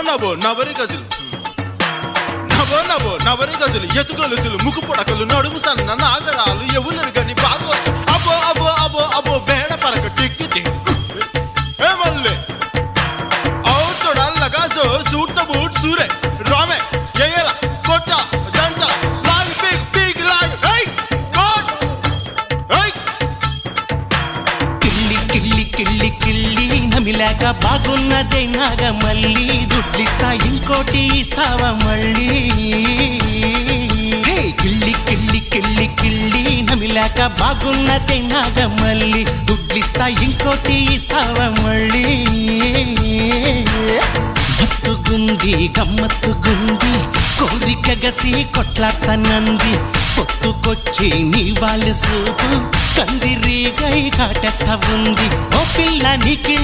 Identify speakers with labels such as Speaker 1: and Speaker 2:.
Speaker 1: నవో నవరి గజులు నవో నవో నవరి గజులు ఎతుగొలుసులు ముక్కు పొడకలు నడుము సన్న నాగరాలు ఎవరు గని బాగో అబో అబో అబో అబో బేడ పరక టిక్కి ఏ మల్లె అవుతోడల్లగా జో సూట్ బూట్ సూరే రామే ఎయల కొట్ట దంచ లాగ్ బిగ్ బిగ్ లాగ్ హై గోడ్ హై
Speaker 2: కిల్లి కిల్లి కిల్లి కిల్లి నమిలాక బాగున్నదే నాగమల్లి దుడ్లిస్తా ఇంకోటి ఇస్తావా మళ్ళీ కిల్లి కిల్లి కిల్లి కిల్లి నమిలాక బాగున్నదే నాగమల్లి దుడ్లిస్తా ఇంకోటి ఇస్తావా మళ్ళీ మత్తుగుంది గమ్మత్తుగుంది కోరిక గసి కొట్లాడతానంది పొత్తుకొచ్చి నీ వాళ్ళు సూపు కందిరీగై కాటేస్తా ఉంది ఓ పిల్ల నీకి